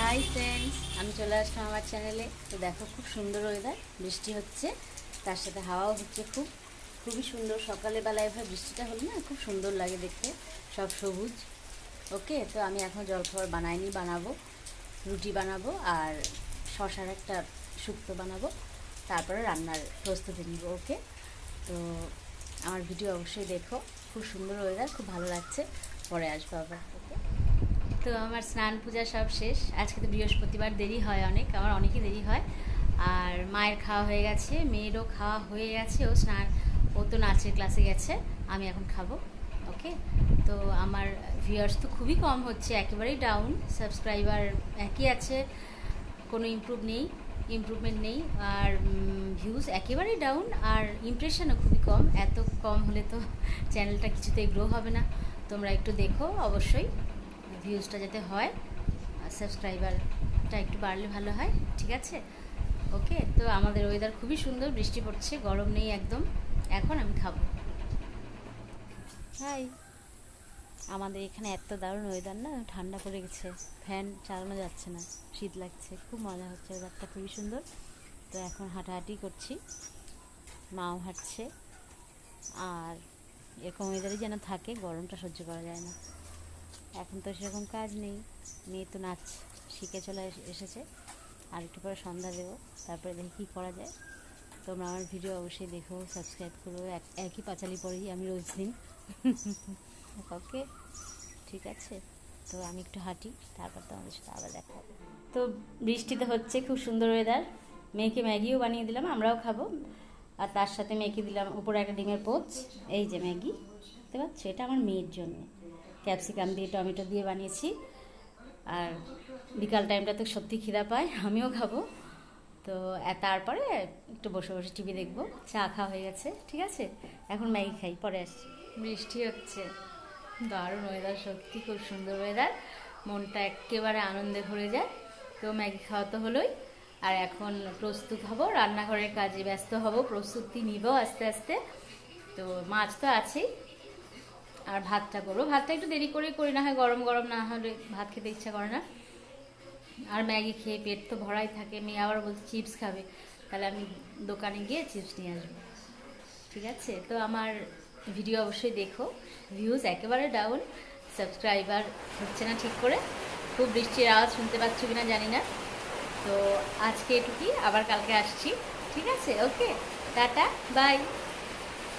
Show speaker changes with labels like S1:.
S1: Hi friends, আমি চলে আসলাম আমার চ্যানেলে। তো দেখো, খুব সুন্দর ওয়েদার, বৃষ্টি হচ্ছে, তার সাথে হাওয়াও হচ্ছে খুবই সুন্দর। সকালে বেলায় এভাবে বৃষ্টিটা হলে না খুব সুন্দর লাগে দেখতে, সব সবুজ। ওকে, তো আমি এখন জলখাবার বানাইনি, বানাবো রুটি বানাবো আর শশার একটা শুক্তো বানাবো, তারপরে রান্নার প্রস্তুতি নিব। ওকে, তো আমার ভিডিও অবশ্যই দেখো। খুব সুন্দর ওয়েদার, খুব ভালো লাগছে। পরে আসবো আবার। ওকে, তো আমার স্নান পূজা সব শেষ। আজকে তো বৃহস্পতিবার, দেরি হয় অনেক, আমার অনেকই দেরি হয়। আর মায়ের খাওয়া হয়ে গেছে, মেয়েরও খাওয়া হয়ে গেছে। ও তো নাচের ক্লাসে গেছে, আমি এখন খাবো। ওকে, তো আমার ভিউয়ার্স তো খুবই কম হচ্ছে, একেবারেই ডাউন। সাবস্ক্রাইবার একই আছে, কোনো ইমপ্রুভমেন্ট নেই। আর ভিউজ একেবারেই ডাউন, আর ইমপ্রেশনও খুবই কম। এত কম হলে তো চ্যানেলটা কিছুতেই গ্রো হবে না। তোমরা একটু দেখো অবশ্যই, ভিউজটা যাতে হয়, সাবস্ক্রাইবারটা একটু বাড়লে ভালো হয়। ঠিক আছে? ওকে, তো আমাদের ওয়েদার খুবই সুন্দর, বৃষ্টি পড়ছে, গরম নেই একদম। এখন আমি খাবো। হাই, আমাদের এখানে এত দারুণ ওয়েদার না, ঠান্ডা পড়ে গেছে, ফ্যান চালানো যাচ্ছে না, শীত লাগছে, খুব মজা হচ্ছে, ওয়েদারটা খুবই সুন্দর। তো এখন হাঁটাহাঁটি করছি, মাও হাঁটছে। আর এরকম ওয়েদারই যেন থাকে, গরমটা সহ্য করা যায় না। এখন তো সেরকম কাজ নেই, মেয়ে তো নাচ শিখে চলে এসেছে। আর একটু পরে সন্ধ্যা দেবো, তারপরে দেখি কী করা যায়। তোমরা আমার ভিডিও অবশ্যই দেখো, সাবস্ক্রাইব করো। একই পাঁচালি পড়ি আমি রোজ দিন। ওকে, ঠিক আছে, তো আমি একটু হাঁটি, তারপর তোমাদের সাথে আবার দেখা হবে। তো বৃষ্টিতে হচ্ছে, খুব সুন্দর ওয়েদার। মেয়েকে ম্যাগিও বানিয়ে দিলাম, আমরাও খাবো। আর তার সাথে মেয়েকে দিলাম উপরে একটা ডিমের পোচ। এই যে ম্যাগি, দেখতে পাচ্ছ, এটা আমার মেয়ের জন্য ক্যাপসিকাম দিয়ে টমেটো দিয়ে বানিয়েছি। আর বিকাল টাইমটা তো সত্যি খিদা পায়, আমিও খাবো। তো তারপরে একটু বসে বসে টিভি দেখবো। চা খাওয়া হয়ে গেছে, ঠিক আছে, এখন ম্যাগি খাই, পরে আসছি। বৃষ্টি হচ্ছে, দারুণ ওয়েদার, সত্যি খুব সুন্দর ওয়েদার, মনটা একেবারে আনন্দে ভরে যায়। তো ম্যাগি খাওয়া তো হলোই, আর এখন প্রস্তুত হব, রান্নাঘরের কাজে ব্যস্ত হব, প্রস্তুতি নিব আস্তে আস্তে। তো মাছ তো আছেই, আর ভাতটা করবো। ভাতটা একটু দেরি করেই করি, না হয় গরম গরম না হলে ভাত খেতে ইচ্ছা করে না। আর ম্যাগি খেয়ে পেট তো ভরাই থাকে। মেয়ে আবার বলছে চিপস খাবে, তাহলে আমি দোকানে গিয়ে চিপস নিয়ে আসবো। ঠিক আছে, তো আমার ভিডিও অবশ্যই দেখো। ভিউজ একেবারে ডাউন, সাবস্ক্রাইবার হচ্ছে না ঠিক করে। খুব বৃষ্টির আওয়াজ শুনতে পাচ্ছ কিনা জানি না। তো আজকে এটুকুই, আবার কালকে আসছি। ঠিক আছে? ওকে, টাটা, বাই।